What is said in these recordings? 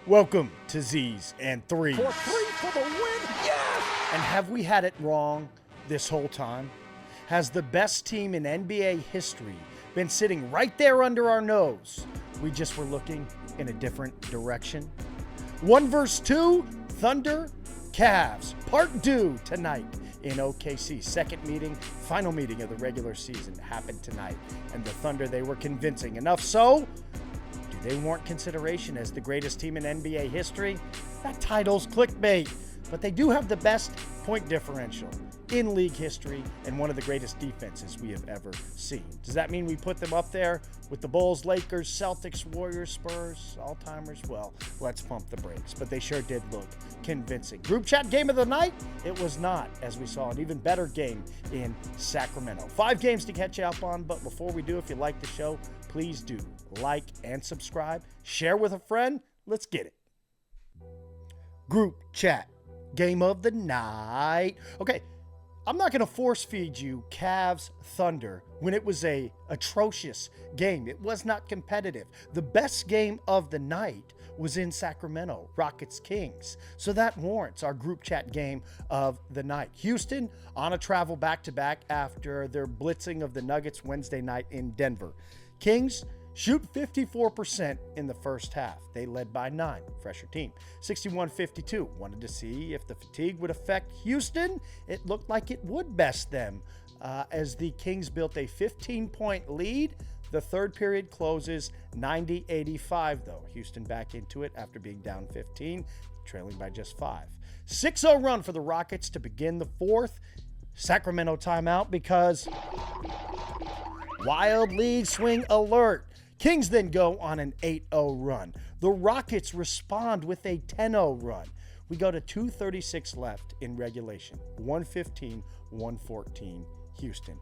Welcome to Z's and Threes. For three for the win. Yes! And have we had it wrong this whole time? Has the best team in NBA history been sitting right there under our nose? We just were looking in a different direction. 1 vs. 2, Thunder, Cavs, part 2 tonight in OKC. Second meeting, final meeting of the regular season happened tonight. And the Thunder, they were convincing. Enough so, they warrant consideration as the greatest team in NBA history. That title's clickbait, but they do have the best point differential in league history and one of the greatest defenses we have ever seen. Does that mean we put them up there with the Bulls, Lakers, Celtics, Warriors, Spurs, all-timers? Well, let's pump the brakes, but they sure did look convincing. Group chat game of the night? It was not, as we saw an even better game in Sacramento. 5 games to catch up on, but before we do, if you like the show, please do like and subscribe. Share with a friend. Let's get it. Group chat game of the night. Okay, I'm not going to force feed you Cavs Thunder when it was a atrocious game. It was not competitive. The best game of the night was in Sacramento, Rockets Kings. So that warrants our group chat game of the night. Houston on a travel back-to-back after their blitzing of the Nuggets Wednesday night in Denver. Kings shoot 54% in the first half. They led by 9, fresher team. 61-52. Wanted to see if the fatigue would affect Houston. It looked like it would best them as the Kings built a 15-point lead. The third period closes 90-85, though. Houston back into it after being down 15, trailing by just 5. 6-0 run for the Rockets to begin the fourth. Sacramento timeout because wild lead swing alert. Kings then go on an 8-0 run. The Rockets respond with a 10-0 run. We go to 2:36 left in regulation. 115-114 Houston.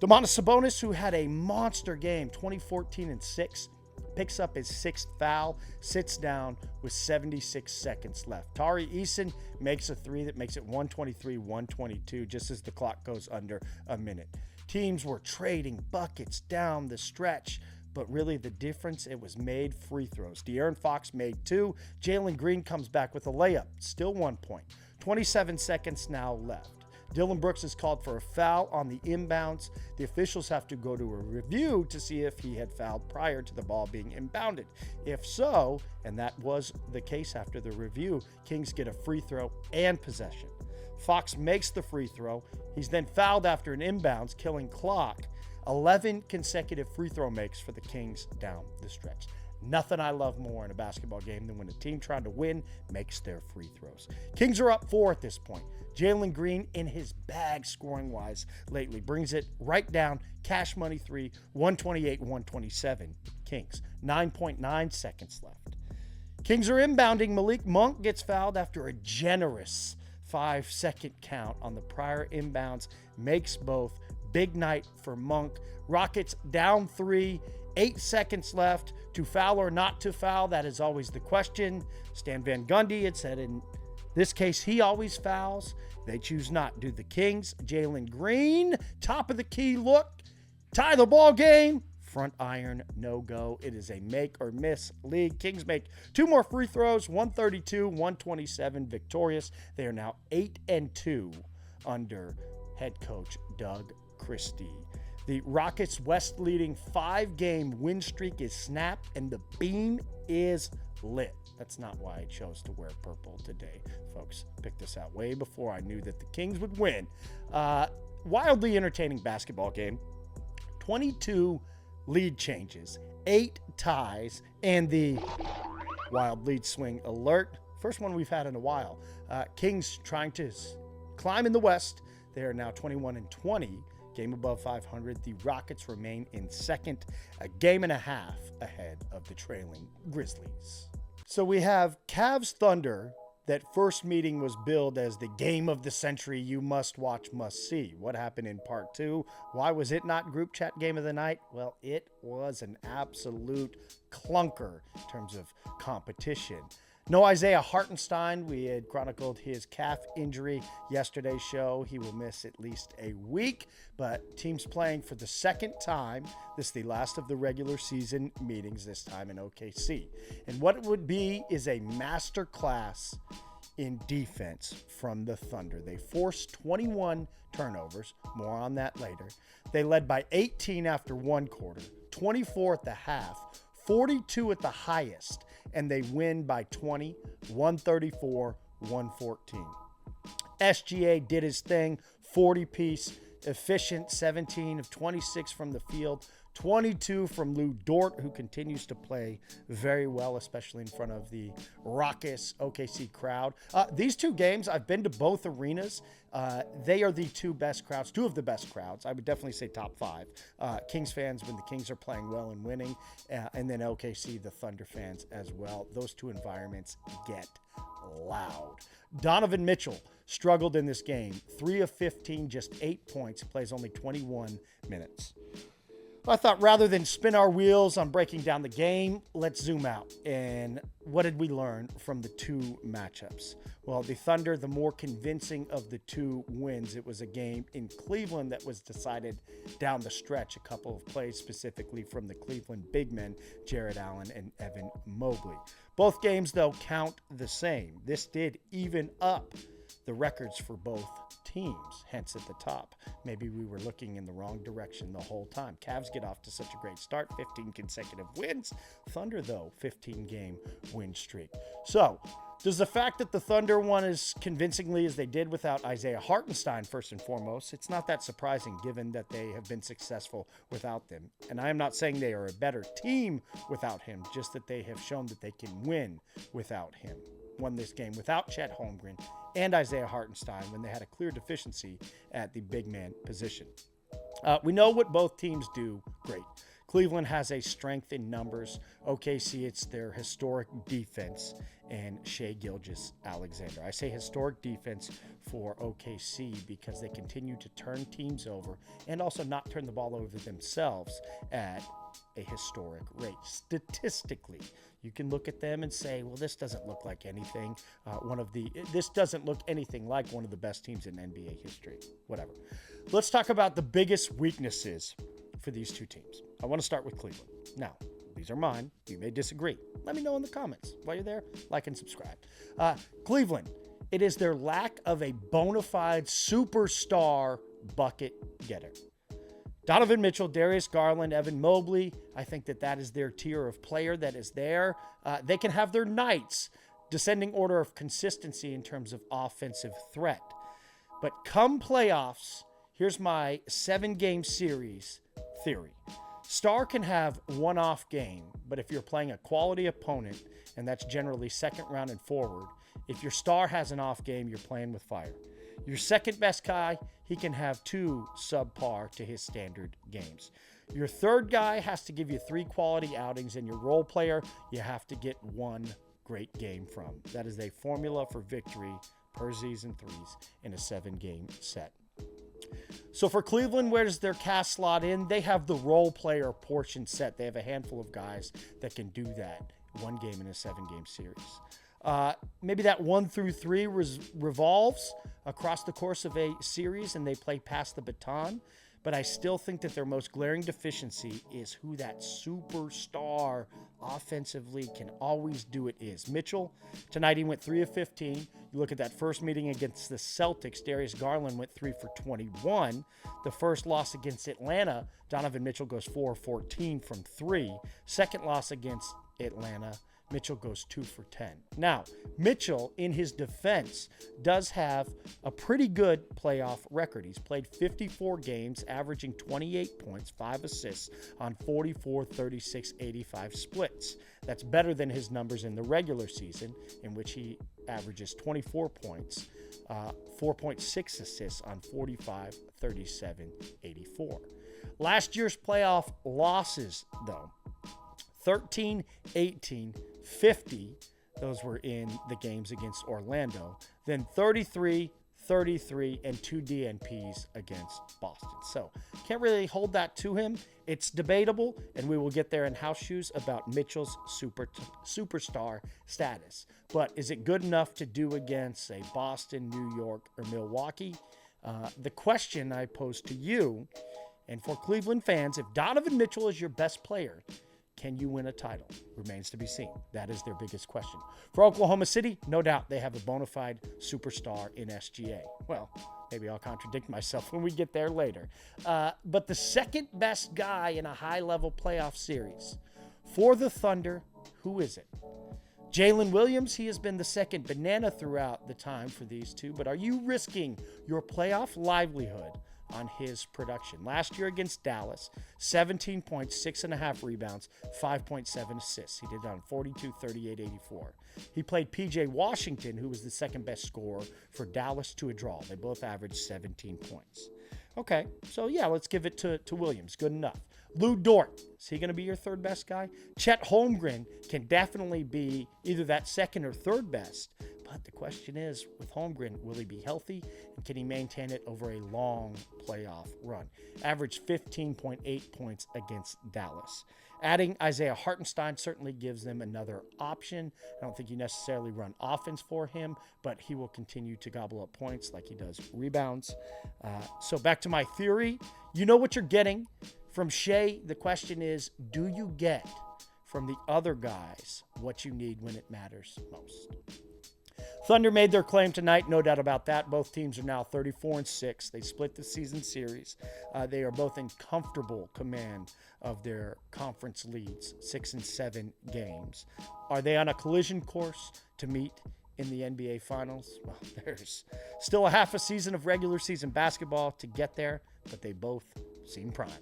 Domantas Sabonis, who had a monster game, 20-14-6, picks up his 6th foul, sits down with 76 seconds left. Tari Eason makes a 3 that makes it 123-122 just as the clock goes under a minute. Teams were trading buckets down the stretch, but really the difference, it was made free throws. De'Aaron Fox made 2. Jalen Green comes back with a layup, still 1 point. 27 seconds now left. Dylan Brooks is called for a foul on the inbounds. The officials have to go to a review to see if he had fouled prior to the ball being inbounded. If so, and that was the case after the review, Kings get a free throw and possession. Fox makes the free throw. He's then fouled after an inbounds, killing clock. 11 consecutive free throw makes for the Kings down the stretch. Nothing I love more in a basketball game than when a team trying to win makes their free throws. Kings are up 4 at this point. Jalen Green in his bag scoring-wise lately brings it right down. Cash money 3, 128-127. Kings, 9.9 seconds left. Kings are inbounding. Malik Monk gets fouled after a generous 5-second count on the prior inbounds. Makes both. Big night for Monk. Rockets down 3, 8 seconds left. To foul or not to foul, that is always the question. Stan Van Gundy had said in this case he always fouls. They choose not. Do the Kings. Jalen Green, top of the key look. Tie the ball game. Front iron, no go. It is a make or miss league. Kings make 2 more free throws, 132-127, victorious. They are now 8-2 under head coach Doug Christie. The Rockets' West leading 5-game win streak is snapped and the beam is lit. That's not why I chose to wear purple today, folks. Picked this out way before I knew that the Kings would win. Wildly entertaining basketball game. 22 lead changes, 8 ties, and the wild lead swing alert. First one we've had in a while. Kings trying to climb in the West. They are now 21-20, game above 500. The Rockets remain in second, a game and a half ahead of the trailing Grizzlies. So we have Cavs Thunder. That first meeting was billed as the game of the century, you must watch, must see. What happened in part 2? Why was it not group chat game of the night? Well, it was an absolute clunker in terms of competition. No Isaiah Hartenstein. We had chronicled his calf injury yesterday's show. He will miss at least a week, but teams playing for the second time. This is the last of the regular season meetings, this time in OKC. And what it would be is a master class in defense from the Thunder. They forced 21 turnovers. More on that later. They led by 18 after one quarter, 24 at the half, 42 at the highest, and they win by 20, 134, 114. SGA did his thing, 40-piece, efficient, 17 of 26 from the field, 22 from Lou Dort, who continues to play very well, especially in front of the raucous OKC crowd. These two games, I've been to both arenas. They are the two of the best crowds. I would definitely say top five. Kings fans when the Kings are playing well and winning, and then OKC, the Thunder fans as well. Those two environments get loud. Donovan Mitchell struggled in this game. 3 of 15, just 8 points. Plays only 21 minutes. I thought rather than spin our wheels on breaking down the game, let's zoom out. And what did we learn from the two matchups? Well, the Thunder, the more convincing of the two wins. It was a game in Cleveland that was decided down the stretch. A couple of plays specifically from the Cleveland big men, Jared Allen and Evan Mobley. Both games, though, count the same. This did even up the records for both teams, hence at the top. Maybe we were looking in the wrong direction the whole time. Cavs get off to such a great start, 15 consecutive wins. Thunder, though, 15-game win streak. So, does the fact that the Thunder won as convincingly as they did without Isaiah Hartenstein, first and foremost, it's not that surprising given that they have been successful without them. And I am not saying they are a better team without him, just that they have shown that they can win without him. Won this game without Chet Holmgren and Isaiah Hartenstein when they had a clear deficiency at the big man position. We know what both teams do great. Cleveland has a strength in numbers. OKC, it's their historic defense and Shai Gilgeous-Alexander. I say historic defense for OKC because they continue to turn teams over and also not turn the ball over themselves at a historic rate. Statistically, you can look at them and say, well, this doesn't look like anything. This doesn't look anything like one of the best teams in NBA history. Whatever. Let's talk about the biggest weaknesses for these two teams. I want to start with Cleveland. Now, these are mine. You may disagree. Let me know in the comments. While you're there, like and subscribe. Cleveland, it is their lack of a bona fide superstar bucket getter. Donovan Mitchell, Darius Garland, Evan Mobley, I think that is their tier of player that is there. They can have their nights, descending order of consistency in terms of offensive threat. But come playoffs, here's my 7-game series theory. Star can have one off game, but if you're playing a quality opponent, and that's generally second round and forward, if your star has an off game, you're playing with fire. Your second best guy, he can have 2 subpar to his standard games. Your third guy has to give you 3 quality outings, and your role player, you have to get 1 great game from. That is a formula for victory per season threes in a 7-game set. So for Cleveland, where does their cast slot in? They have the role player portion set. They have a handful of guys that can do that 1 game in a 7-game series. Maybe that 1 through 3 revolves across the course of a series and they play past the baton. But I still think that their most glaring deficiency is who that superstar offensively can always do it is. Mitchell, tonight he went 3 of 15. You look at that first meeting against the Celtics, Darius Garland went 3 for 21. The first loss against Atlanta, Donovan Mitchell goes 4 of 14 from 3. Second loss against Atlanta, Mitchell goes 2 for 10. Now, Mitchell, in his defense, does have a pretty good playoff record. He's played 54 games, averaging 28 points, 5 assists on 44, 36, 85 splits. That's better than his numbers in the regular season, in which he averages 24 points, 4.6 assists on 45, 37, 84. Last year's playoff losses, though, 13, 18, 50, those were in the games against Orlando. Then 33, 33, and 2 DNPs against Boston. So can't really hold that to him. It's debatable, and we will get there in house shoes about Mitchell's superstar status. But is it good enough to do against, say, Boston, New York, or Milwaukee? The question I pose to you, and for Cleveland fans, if Donovan Mitchell is your best player, can you win a title? Remains to be seen. That is their biggest question. For Oklahoma City, no doubt they have a bona fide superstar in SGA. Well, maybe I'll contradict myself when we get there later. But the second best guy in a high-level playoff series for the Thunder, who is it? Jalen Williams, he has been the second banana throughout the time for these two, but are you risking your playoff livelihood on his production? Last year against Dallas, 17 points, 6.5 rebounds, 5.7 assists. He did it on 42, 38, 84. He played P.J. Washington, who was the second best scorer for Dallas, to a draw. They both averaged 17 points. Okay, so yeah, let's give it to Williams. Good enough. Lou Dort, is he going to be your third best guy? Chet Holmgren can definitely be either that second or third best. But the question is, with Holmgren, will he be healthy? And can he maintain it over a long playoff run? Averaged 15.8 points against Dallas. Adding Isaiah Hartenstein certainly gives them another option. I don't think you necessarily run offense for him, but he will continue to gobble up points like he does rebounds. So back to my theory. You know what you're getting from Shea. The question is, do you get from the other guys what you need when it matters most? Thunder made their claim tonight, no doubt about that. Both teams are now 34-6. They split the season series. They are both in comfortable command of their conference leads, 6 and 7 games. Are they on a collision course to meet in the NBA Finals? Well, there's still a half a season of regular season basketball to get there, but they both seem primed.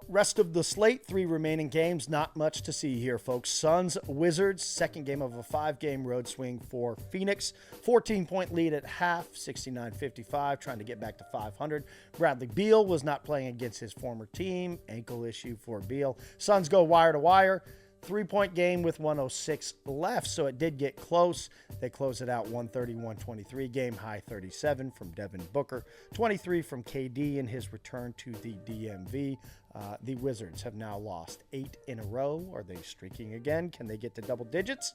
Rest of the slate, 3 remaining games. Not much to see here, folks. Suns, Wizards, second game of a 5-game road swing for Phoenix. 14-point lead at half, 69-55, trying to get back to 500. Bradley Beal was not playing against his former team. Ankle issue for Beal. Suns go wire to wire. 3-point game with 106 left, so it did get close. They close it out 131-23, game high 37 from Devin Booker, 23 from KD in his return to the DMV. The Wizards have now lost 8 in a row. Are they streaking again? Can they get to double digits?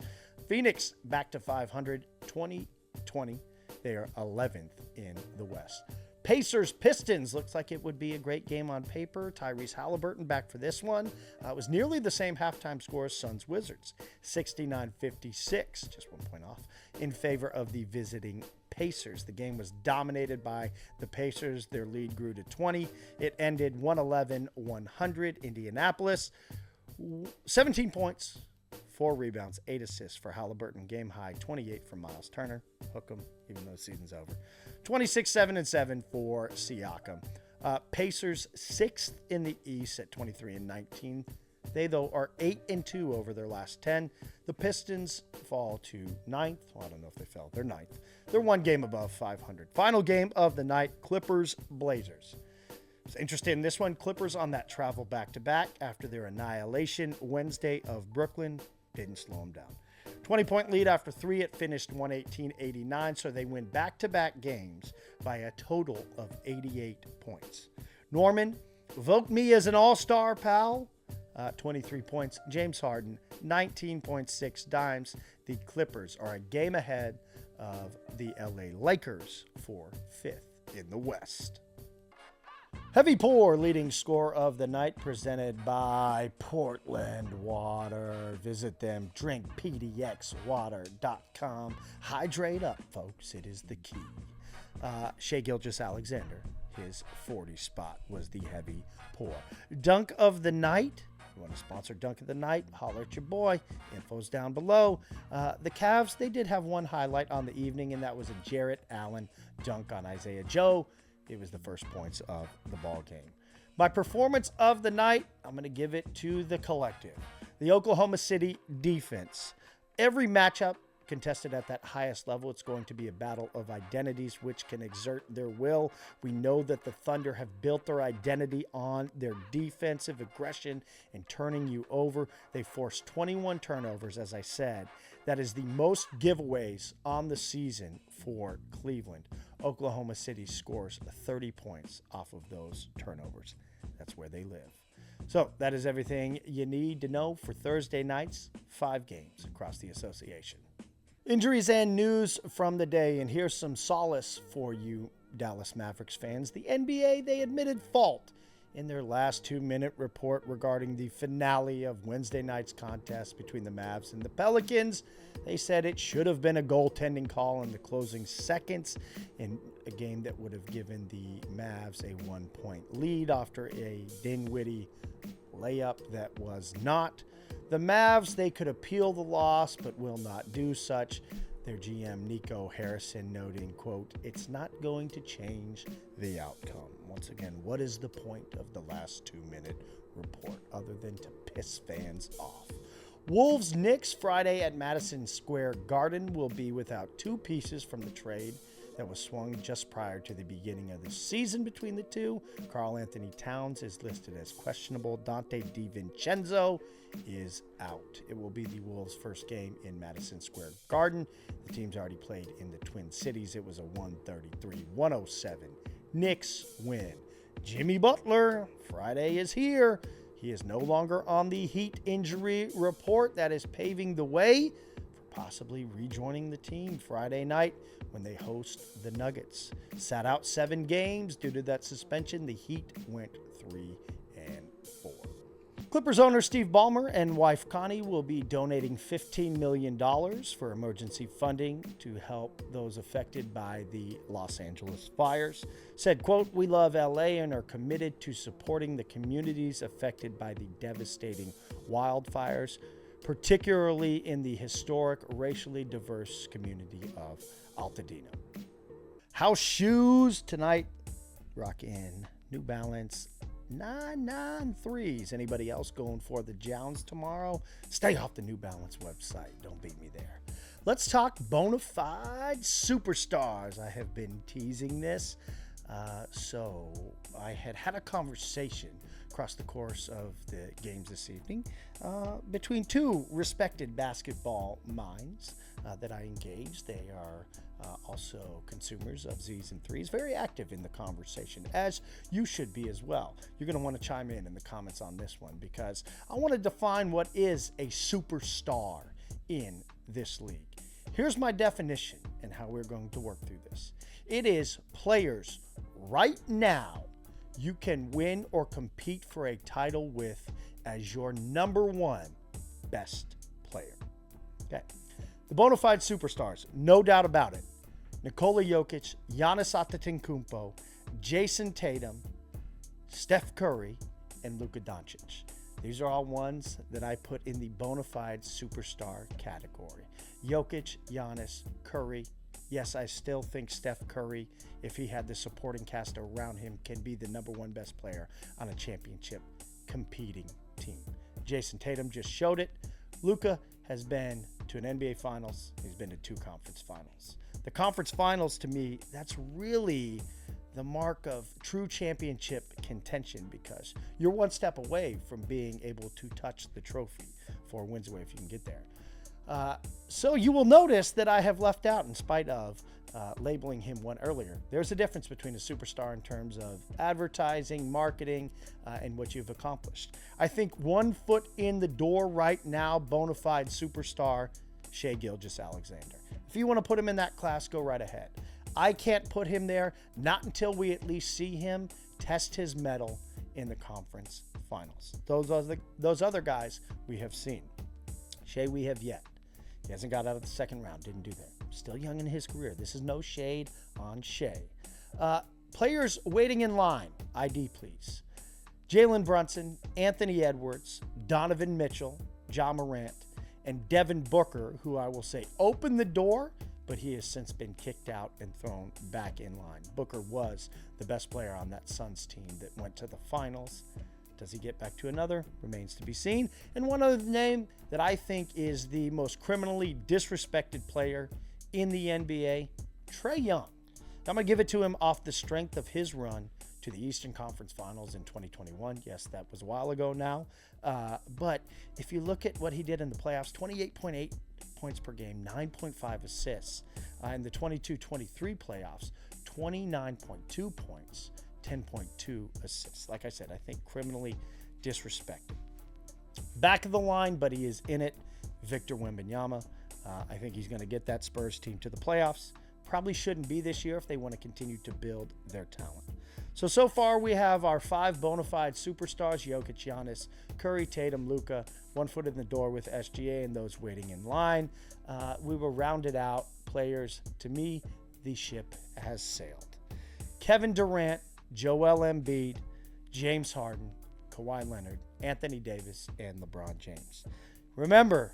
Phoenix back to 500, 20-20. They are 11th in the West. Pacers, Pistons, looks like it would be a great game on paper. Tyrese Halliburton back for this one. It was nearly the same halftime score as Suns Wizards, 69-56, just 1 point off, in favor of the visiting Pacers. The game was dominated by the Pacers. Their lead grew to 20. It ended 111-100. Indianapolis, 17 points, 4 rebounds, 8 assists for Halliburton. Game high 28 from Miles Turner. Hook 'em, even though the season's over. 26-7-7 for Siakam. Pacers 6th in the East at 23-19. They, though, are 8-2 over their last 10. The Pistons fall to 9th. Well, I don't know if they fell. They're 9th. They're 1 game above 500. Final game of the night, Clippers-Blazers. It's interesting in this one. Clippers on that travel back-to-back after their annihilation Wednesday of Brooklyn. Didn't slow them down. 20-point lead after 3. It finished 118-89, so they win back-to-back games by a total of 88 points. Norman, vote me as an all-star, pal. 23 points. James Harden, 19.6 dimes. The Clippers are a game ahead of the LA Lakers for 5th in the West. Heavy Pour, leading score of the night, presented by Portland Water. Visit them, drinkpdxwater.com. Hydrate up, folks. It is the key. Shai Gilgeous-Alexander, his 40 spot was the Heavy Pour. Dunk of the night. You want to sponsor Dunk of the Night? Holler at your boy. Info's down below. The Cavs, they did have one highlight on the evening, and that was a Jarrett Allen dunk on Isaiah Joe. It was the first points of the ball game. My performance of the night, I'm going to give it to the collective. The Oklahoma City defense. Every matchup contested at that highest level. It's going to be a battle of identities which can exert their will. We know that the Thunder have built their identity on their defensive aggression and turning you over. They forced 21 turnovers, as I said. That is the most giveaways on the season for Cleveland. Oklahoma City scores 30 points off of those turnovers. That's where they live. So that is everything you need to know for Thursday night's 5 games across the association. Injuries and news from the day, and here's some solace for you Dallas Mavericks fans. The NBA, they admitted fault in their last 2-minute report regarding the finale of Wednesday night's contest between the Mavs and the Pelicans. They said it should have been a goaltending call in the closing seconds in a game that would have given the Mavs a 1-point lead after a Dinwiddie layup that was not. The Mavs, they could appeal the loss but will not do such. Their GM, Nico Harrison, noting, quote, "It's not going to change the outcome." Once again, what is the point of the last 2-minute report other than to piss fans off? Wolves-Knicks Friday at Madison Square Garden will be without 2 pieces from the trade that was swung just prior to the beginning of the season between the two. Karl Anthony Towns is listed as questionable. Dante DiVincenzo is out. It will be the Wolves' first game in Madison Square Garden. The team's already played in the Twin Cities. It was a 133-107 Knicks win. Jimmy Butler, Friday is here. He is no longer on the Heat injury report. That is paving the way for possibly rejoining the team Friday night when they host the Nuggets. Sat out 7 games due to that suspension. The Heat went 3-4. Clippers owner Steve Ballmer and wife Connie will be donating $15 million for emergency funding to help those affected by the Los Angeles fires. Said, quote, "We love LA and are committed to supporting the communities affected by the devastating wildfires, particularly in the historic, racially diverse community of Altadena." House shoes tonight, rock in New Balance 993s. Anybody else going for the Jounds tomorrow? Stay off the New Balance website. Don't beat me there. Let's talk bona fide superstars. I have been teasing this. So I had a conversation across the course of the games this evening between 2 respected basketball minds that I engaged. They are also consumers of Z's and Threes, very active in the conversation, as you should be as well. You're going to want to chime in the comments on this one, because I want to define what is a superstar in this league. Here's my definition and how we're going to work through this. It is players right now you can win or compete for a title with as your number 1 best player. Okay. The bona fide superstars, no doubt about it. Nikola Jokic, Giannis Antetokounmpo, Jason Tatum, Steph Curry, and Luka Doncic. These are all ones that I put in the bona fide superstar category. Jokic, Giannis, Curry. Yes, I still think Steph Curry, if he had the supporting cast around him, can be the number 1 best player on a championship competing team. Jason Tatum just showed it. Luka has been to an NBA Finals. He's been to 2 conference finals. The conference finals, to me, that's really the mark of true championship contention, because you're 1 step away from being able to touch the trophy, 4 wins away if you can get there. So you will notice that I have left out, in spite of labeling him one earlier. There's a difference between a superstar in terms of advertising, marketing, and what you've accomplished. I think 1 foot in the door right now, bona fide superstar, Shai Gilgeous-Alexander. If you want to put him in that class, go right ahead. I can't put him there, not until we at least see him test his mettle in the conference finals. Those other guys we have seen. Shai we have yet. He hasn't got out of the second round, didn't do that. Still young in his career. This is no shade on Shai. Players waiting in line, ID please. Jalen Brunson, Anthony Edwards, Donovan Mitchell, Ja Morant, and Devin Booker, who I will say opened the door, but he has since been kicked out and thrown back in line. Booker was the best player on that Suns team that went to the finals. Does he get back to another? Remains to be seen. And one other name that I think is the most criminally disrespected player in the NBA, Trae Young. I'm going to give it to him off the strength of his run to the Eastern Conference Finals in 2021. Yes, that was a while ago now. But if you look at what he did in the playoffs, 28.8 points per game, 9.5 assists. In the 22-23 playoffs, 29.2 points, 10.2 assists. Like I said, I think criminally disrespected. Back of the line, but he is in it, Victor Wembanyama. I think he's going to get that Spurs team to the playoffs. Probably shouldn't be this year if they want to continue to build their talent. So far we have our 5 bona fide superstars: Jokic, Giannis, Curry, Tatum, Luka. 1 foot in the door with SGA and those waiting in line. We will round it out. Players, to me, the ship has sailed. Kevin Durant, Joel Embiid, James Harden, Kawhi Leonard, Anthony Davis, and LeBron James. Remember,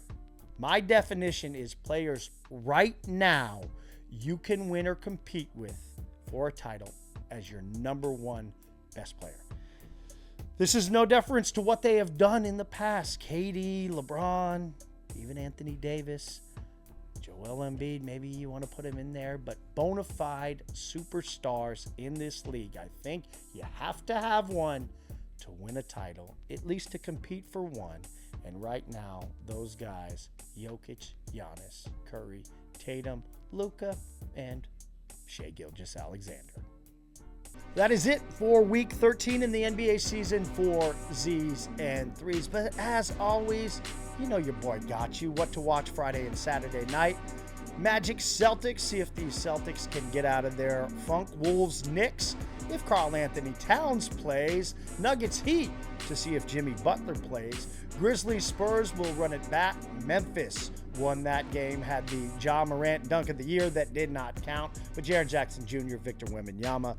my definition is players right now you can win or compete with for a title as your number 1 best player. This is no deference to what they have done in the past. KD, LeBron, even Anthony Davis, Joel Embiid, maybe you want to put him in there, but bona fide superstars in this league. I think you have to have one to win a title, at least to compete for one. And right now, those guys, Jokic, Giannis, Curry, Tatum, Luka, and Shai Gilgeous-Alexander. That is it for Week 13 in the NBA season for Z's and Threes. But as always, you know your boy got you. What to watch Friday and Saturday night. Magic Celtics, see if these Celtics can get out of their funk. Wolves Knicks, if Karl Anthony Towns plays. Nuggets Heat, to see if Jimmy Butler plays. Grizzlies Spurs will run it back. Memphis won that game, had the Ja Morant dunk of the year that did not count. But Jaren Jackson Jr., Victor Wembanyama,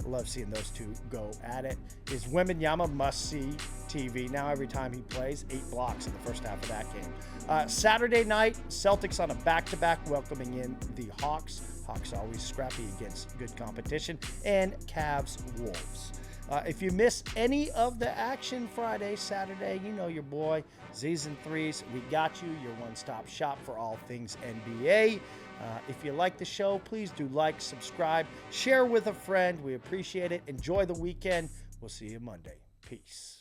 love seeing those two go at it. Is Wembanyama must-see TV now every time he plays. 8 blocks in the first half of that game. Saturday night, Celtics on a back-to-back welcoming in the Hawks. Hawks always scrappy against good competition. And Cavs Wolves. If you miss any of the action Friday, Saturday, you know your boy, Z's and Threes. We got you, your one-stop shop for all things NBA. If you like the show, please do like, subscribe, share with a friend. We appreciate it. Enjoy the weekend. We'll see you Monday. Peace.